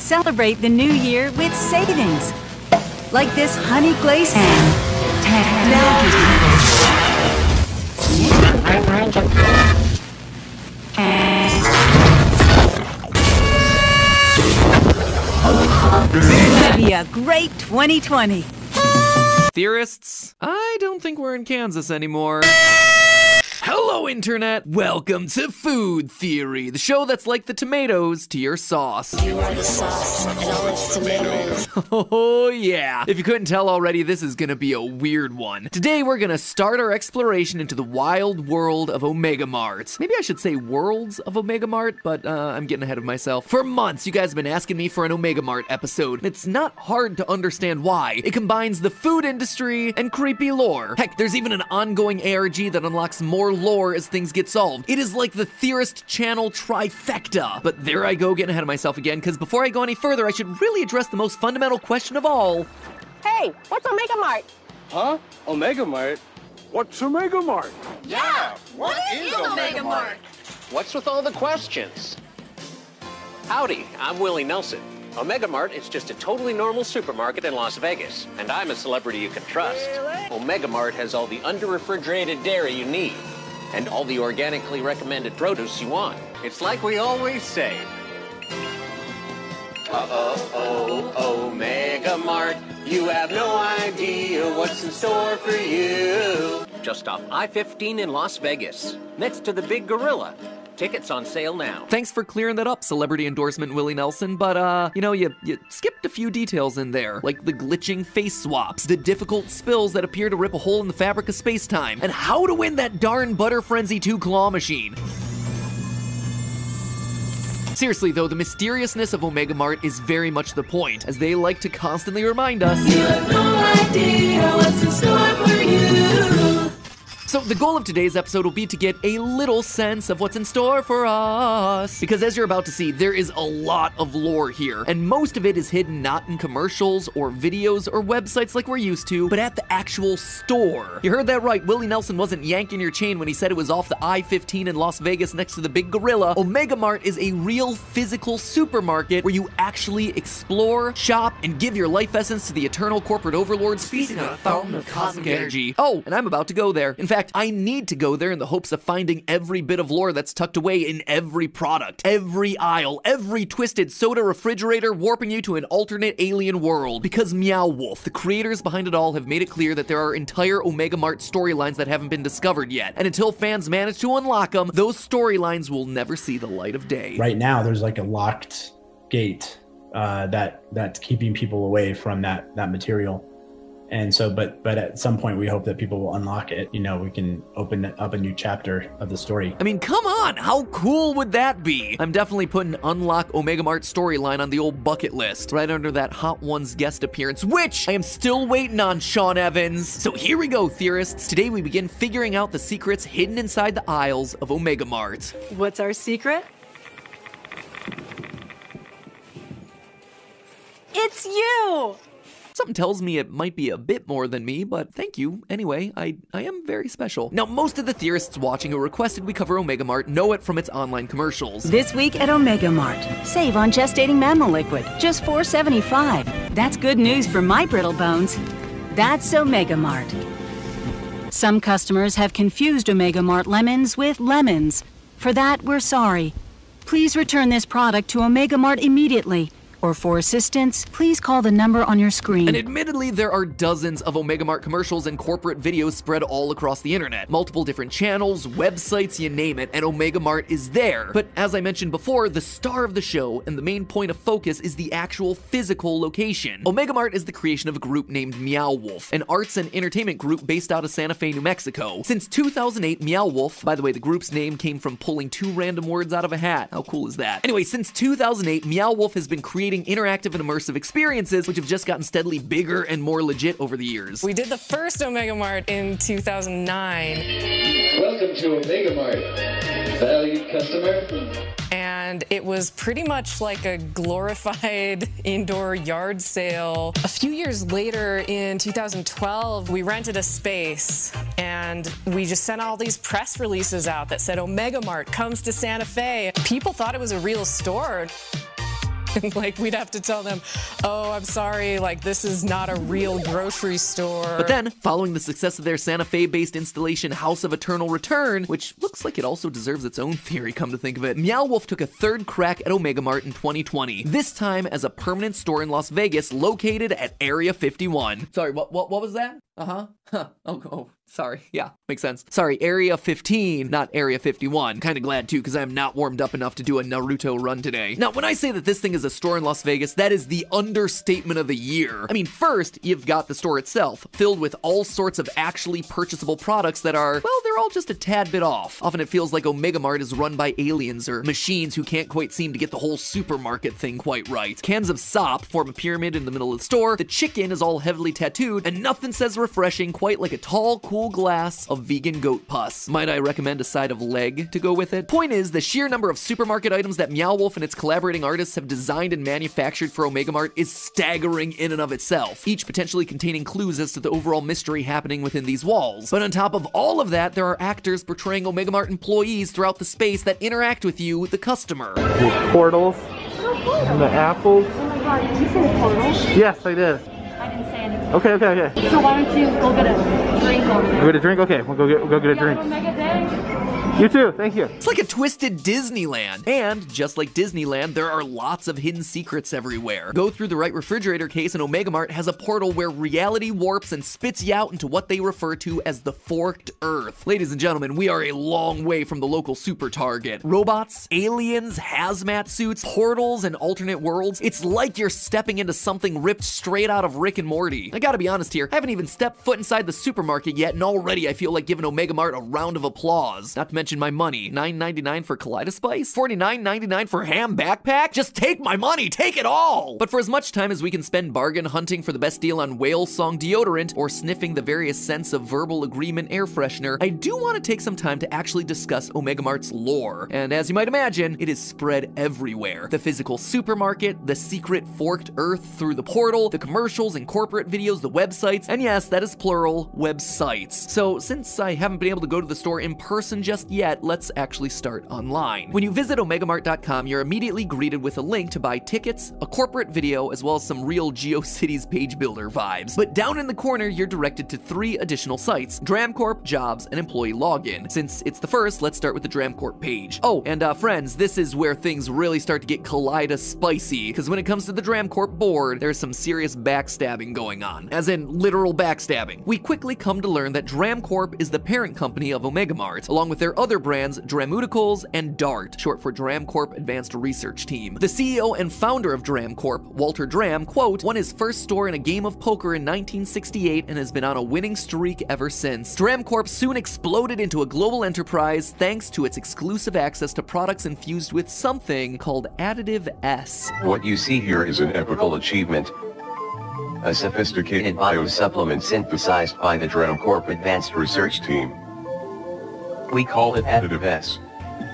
Celebrate the new year with savings. Like this honey glaze It's gonna be a great 2020. Theorists, I don't think we're in Kansas anymore. Hello, Internet! Welcome to Food Theory, the show that's like the tomatoes to your sauce. You are the sauce, and all its tomatoes. Oh, yeah. If you couldn't tell already, this is gonna be a weird one. Today, we're gonna start our exploration into the wild world of Omega Mart. Maybe I should say worlds of Omega Mart, but I'm getting ahead of myself. For months, you guys have been asking me for an Omega Mart episode. It's not hard to understand why. It combines the food industry and creepy lore. Heck, there's even an ongoing ARG that unlocks more lore as things get solved. It is like the Theorist channel trifecta. But there I go, getting ahead of myself again, because before I go any further, I should really address the most fundamental question of all. Hey, what's Omega Mart? Huh? Omega Mart? What's Omega Mart? Yeah, what is Omega Mart? What's with all the questions? Howdy, I'm Willie Nelson. Omega Mart is just a totally normal supermarket in Las Vegas, and I'm a celebrity you can trust. Really? Omega Mart has all the under-refrigerated dairy you need, and all the organically recommended produce you want. It's like we always say. Omega Mart, you have no idea what's in store for you. Just off I-15 in Las Vegas, next to the Big Gorilla. Tickets on sale now. Thanks for clearing that up, celebrity endorsement Willie Nelson, but you know, you skipped a few details in there, like the glitching face swaps, the difficult spills that appear to rip a hole in the fabric of space-time, and how to win that darn Butter Frenzy 2 claw machine. Seriously though, the mysteriousness of Omega Mart is very much the point, as they like to constantly remind us, you have no idea what's in store for you. So the goal of today's episode will be to get a little sense of what's in store for us. Because as you're about to see, there is a lot of lore here, and most of it is hidden not in commercials or videos or websites like we're used to, but at the actual store. You heard that right, Willie Nelson wasn't yanking your chain when he said it was off the I-15 in Las Vegas next to the Big Gorilla. Omega Mart is a real physical supermarket where you actually explore, shop, and give your life essence to the eternal corporate overlords feasting on a fountain of cosmic energy. Oh, and I'm about to go there. In fact, I need to go there in the hopes of finding every bit of lore that's tucked away in every product, every aisle, every twisted soda refrigerator warping you to an alternate alien world. Because Meow Wolf, the creators behind it all, have made it clear that there are entire Omega Mart storylines that haven't been discovered yet. And until fans manage to unlock them, those storylines will never see the light of day. Right now, there's like a locked gate that's keeping people away from that material. And so, but at some point, we hope that people will unlock it. You know, we can open up a new chapter of the story. I mean, come on, how cool would that be? I'm definitely putting Unlock Omega Mart storyline on the old bucket list, right under that Hot Ones guest appearance, which I am still waiting on, Sean Evans. So here we go, theorists. Today we begin figuring out the secrets hidden inside the aisles of Omega Mart. What's our secret? It's you! Something tells me it might be a bit more than me, but thank you. Anyway, I am very special. Now, most of the theorists watching who requested we cover Omega Mart know it from its online commercials. This week at Omega Mart, save on gestating mammal liquid, just $4.75. That's good news for my brittle bones. That's Omega Mart. Some customers have confused Omega Mart lemons with lemons. For that, we're sorry. Please return this product to Omega Mart immediately. Or for assistance, please call the number on your screen. And admittedly, there are dozens of Omega Mart commercials and corporate videos spread all across the internet. Multiple different channels, websites, you name it, and Omega Mart is there. But as I mentioned before, the star of the show and the main point of focus is the actual physical location. Omega Mart is the creation of a group named Meow Wolf, an arts and entertainment group based out of Santa Fe, New Mexico. Since 2008, Meow Wolf, by the way, the group's name came from pulling 2 random words out of a hat. How cool is that? Anyway, since 2008, Meow Wolf has been creating interactive and immersive experiences, which have just gotten steadily bigger and more legit over the years. We did the first Omega Mart in 2009. Welcome to Omega Mart, valued customer. And it was pretty much like a glorified indoor yard sale. A few years later, in 2012, we rented a space and we just sent all these press releases out that said Omega Mart comes to Santa Fe. People thought it was a real store. And like, we'd have to tell them, oh, I'm sorry, like, this is not a real grocery store. But then, following the success of their Santa Fe-based installation House of Eternal Return, which looks like it also deserves its own theory, come to think of it, Meow Wolf took a third crack at Omega Mart in 2020, this time as a permanent store in Las Vegas located at Area 51. Sorry, what was that? Oh, sorry. Yeah, makes sense. Sorry, Area 15, not Area 51. Kinda glad too, because I'm not warmed up enough to do a Naruto run today. Now, when I say that this thing is a store in Las Vegas, that is the understatement of the year. I mean, first, you've got the store itself, filled with all sorts of actually purchasable products that are, well, they're all just a tad bit off. Often it feels like Omega Mart is run by aliens or machines who can't quite seem to get the whole supermarket thing quite right. Cans of sop form a pyramid in the middle of the store, the chicken is all heavily tattooed, and nothing says refreshing quite like a tall, cool glass of vegan goat pus. Might I recommend a side of leg to go with it? Point is, the sheer number of supermarket items that Meow Wolf and its collaborating artists have designed and manufactured for Omega Mart is staggering in and of itself, each potentially containing clues as to the overall mystery happening within these walls. But on top of all of that, there are actors portraying Omega Mart employees throughout the space that interact with you, the customer. The portals and the apples. Oh my god, did you say the portals? Yes, I did. I didn't say anything. Okay. So why don't you go get a drink over there? Go get a drink? Okay, we'll go get a drink. Have a mega day. You too, thank you. It's like a twisted Disneyland. And just like Disneyland, there are lots of hidden secrets everywhere. Go through the right refrigerator case and Omega Mart has a portal where reality warps and spits you out into what they refer to as the forked earth. Ladies and gentlemen, we are a long way from the local super Target. Robots, aliens, hazmat suits, portals, and alternate worlds. It's like you're stepping into something ripped straight out of Rick and Morty. I gotta be honest here, I haven't even stepped foot inside the supermarket yet, and already I feel like giving Omega Mart a round of applause. Not to mention my money. $9.99 for Kaleidospice? $49.99 for ham backpack? Just take my money, take it all! But for as much time as we can spend bargain hunting for the best deal on whale song deodorant or sniffing the various scents of verbal agreement air freshener, I do want to take some time to actually discuss Omega Mart's lore. And as you might imagine, it is spread everywhere. The physical supermarket, the secret forked earth through the portal, the commercials and corporate videos, the websites, and yes, that is plural, websites. So since I haven't been able to go to the store in person just yet, let's actually start online. When you visit omegamart.com, you're immediately greeted with a link to buy tickets, a corporate video, as well as some real GeoCities page builder vibes. But down in the corner, you're directed to 3 additional sites: Dram Corp, Jobs, and Employee Login. Since it's the first, let's start with the Dram Corp page. Oh, and friends, this is where things really start to get Kaleidospicy, because when it comes to the Dram Corp board, there's some serious backstabbing going on, as in literal backstabbing. We quickly come to learn that Dram Corp is the parent company of Omega Mart, along with their other brands Drameuticals and DART, short for Dram Corp Advanced Research Team. The CEO and founder of Dram Corp, Walter Dram, quote, won his first store in a game of poker in 1968 and has been on a winning streak ever since. Dram Corp soon exploded into a global enterprise thanks to its exclusive access to products infused with something called Additive S. What you see here is an epical achievement. A sophisticated biosupplement synthesized by the Dram Corp Advanced Research Team. We call it Additive S.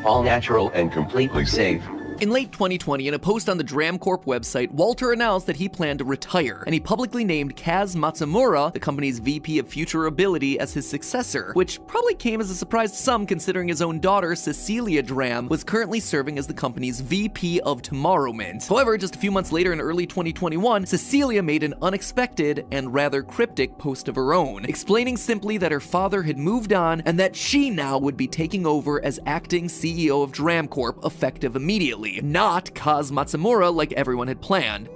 All natural and completely safe. In late 2020, in a post on the Dram Corp website, Walter announced that he planned to retire, and he publicly named Kaz Matsumura, the company's VP of Futurability, as his successor, which probably came as a surprise to some considering his own daughter, Cecilia Dram, was currently serving as the company's VP of Tomorrowment. However, just a few months later in early 2021, Cecilia made an unexpected and rather cryptic post of her own, explaining simply that her father had moved on and that she now would be taking over as acting CEO of Dram Corp effective immediately. Not Kaz Matsumura like everyone had planned.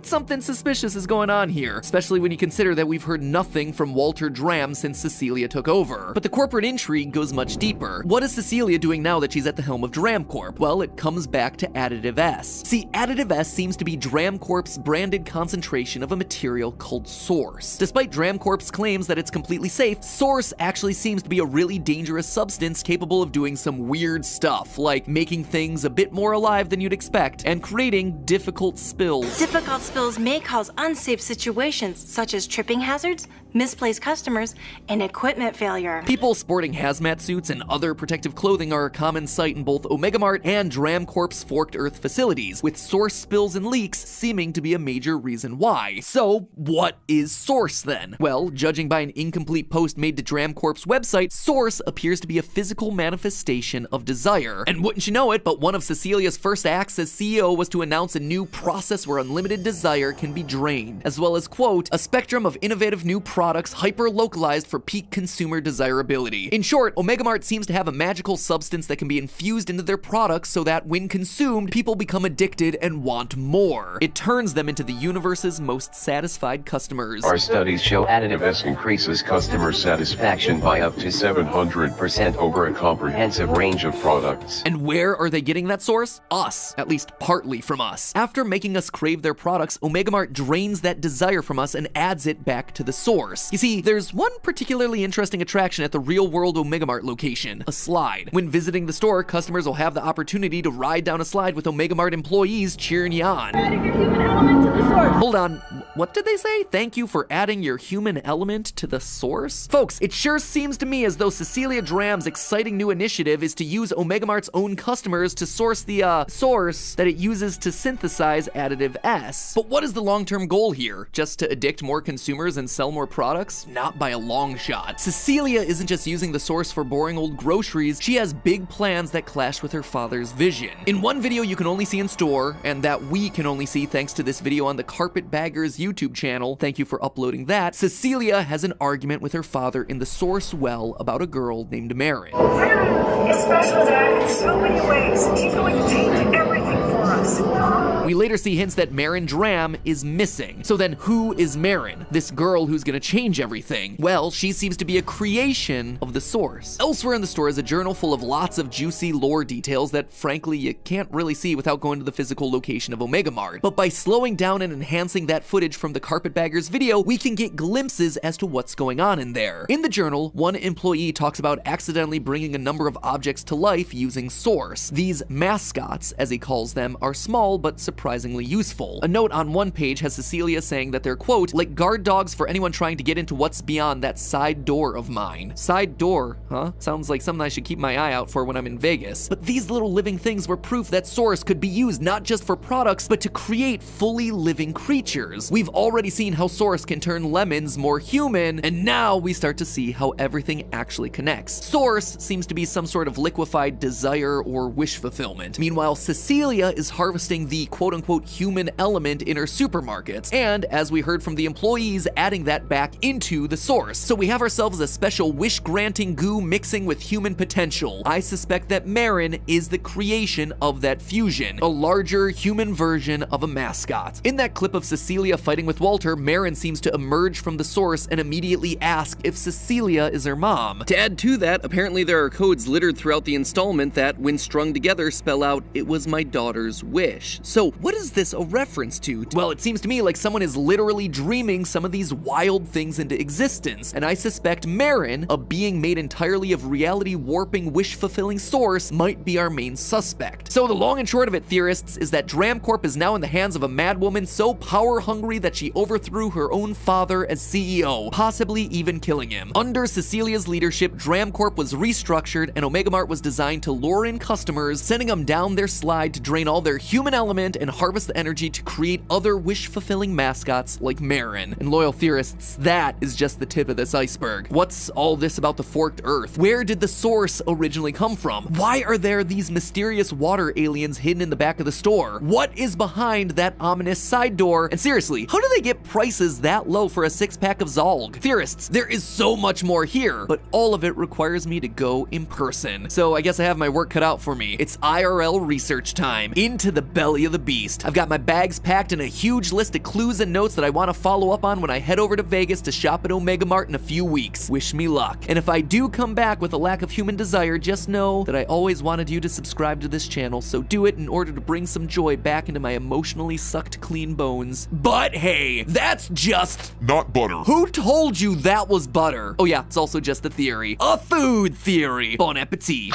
Something suspicious is going on here, especially when you consider that we've heard nothing from Walter Dram since Cecilia took over. But the corporate intrigue goes much deeper. What is Cecilia doing now that she's at the helm of Dram Corp? Well, it comes back to Additive S. See, Additive S seems to be Dram Corp's branded concentration of a material called Source. Despite Dram Corp's claims that it's completely safe, Source actually seems to be a really dangerous substance capable of doing some weird stuff, like making things a bit more alive than you'd expect, and creating difficult spills. Difficult spills may cause unsafe situations such as tripping hazards, misplaced customers, and equipment failure. People sporting hazmat suits and other protective clothing are a common sight in both Omega Mart and Dram Corp's Forked Earth facilities, with source spills and leaks seeming to be a major reason why. So, what is source then? Well, judging by an incomplete post made to Dram Corp's website, source appears to be a physical manifestation of desire. And wouldn't you know it, but one of Cecilia's first acts as CEO was to announce a new process where unlimited desire can be drained, as well as, quote, a spectrum of innovative new products hyper-localized for peak consumer desirability. In short, Omega Mart seems to have a magical substance that can be infused into their products so that when consumed, people become addicted and want more. It turns them into the universe's most satisfied customers. Our studies show Additive S increases customer satisfaction by up to 700% over a comprehensive range of products. And where are they getting that source? Us. At least partly from us. After making us crave their products, Omega Mart drains that desire from us and adds it back to the source. You see, there's one particularly interesting attraction at the real-world Omega Mart location, a slide. When visiting the store, customers will have the opportunity to ride down a slide with Omega Mart employees cheering you on. Adding your human element to the source. Hold on, what did they say? Thank you for adding your human element to the source? Folks, it sure seems to me as though Cecilia Dram's exciting new initiative is to use Omega Mart's own customers to source the, source that it uses to synthesize Additive S. But what is the long-term goal here? Just to addict more consumers and sell more products? Not by a long shot. Cecilia isn't just using the source for boring old groceries, she has big plans that clash with her father's vision. In one video you can only see in store, and that we can only see thanks to this video on the Carpetbaggers YouTube channel, thank you for uploading that, Cecilia has an argument with her father in the source well about a girl named Marin. Marin is special, Dad, in so many ways. She's going to change everything for us. We later see hints that Marin Dram is missing. So then who is Marin? This girl who's gonna change everything? Well, she seems to be a creation of the source. Elsewhere in the store is a journal full of lots of juicy lore details that frankly you can't really see without going to the physical location of Omega Mart. But by slowing down and enhancing that footage from the Carpetbaggers video, we can get glimpses as to what's going on in there. In the journal, one employee talks about accidentally bringing a number of objects to life using source. These mascots, as he calls them, are small but surprisingly useful. A note on one page has Cecilia saying that they're, quote, like guard dogs for anyone trying to get into what's beyond that side door of mine. Side door, huh? Sounds like something I should keep my eye out for when I'm in Vegas. But these little living things were proof that source could be used not just for products, but to create fully living creatures. We've already seen how source can turn lemons more human, and now we start to see how everything actually connects. Source seems to be some sort of liquefied desire or wish fulfillment. Meanwhile, Cecilia is harvesting the quote-unquote human element in her supermarkets, and as we heard from the employees, adding that back into the source. So we have ourselves a special wish-granting goo mixing with human potential. I suspect that Marin is the creation of that fusion, a larger human version of a mascot. In that clip of Cecilia fighting with Walter, Marin seems to emerge from the source and immediately ask if Cecilia is her mom. To add to that, apparently there are codes littered throughout the installment that, when strung together, spell out, "It was my daughter's wish." So what is this a reference to? Well, it seems to me like someone is literally dreaming some of these wild things into existence, and I suspect Marin, a being made entirely of reality-warping, wish-fulfilling source, might be our main suspect. So the long and short of it, theorists, is that Dram Corp is now in the hands of a madwoman so power-hungry that she overthrew her own father as CEO, possibly even killing him. Under Cecilia's leadership, Dram Corp was restructured, and Omega Mart was designed to lure in customers, sending them down their slide to drain all their human element and harvest the energy to create other wish-fulfilling mascots like Marin. And loyal theorists, that is just the tip of this iceberg. What's all this about the Forked Earth? Where did the source originally come from? Why are there these mysterious water aliens hidden in the back of the store? What is behind that ominous side door? And seriously, how do they get prices that low for a 6-pack of Zolg? Theorists, there is so much more here, but all of it requires me to go in person. So I guess I have my work cut out for me. It's IRL research time, into the belly of the beast. I've got my bags packed and a huge list of clues and notes that I want to follow up on when I head over to Vegas to shop at Omega Mart in a few weeks. Wish me luck. And if I do come back with a lack of human desire, just know that I always wanted you to subscribe to this channel, so do it in order to bring some joy back into my emotionally sucked clean bones. But hey, that's just not butter. Who told you that was butter? Oh yeah, it's also just a theory. A food theory. Bon appetit.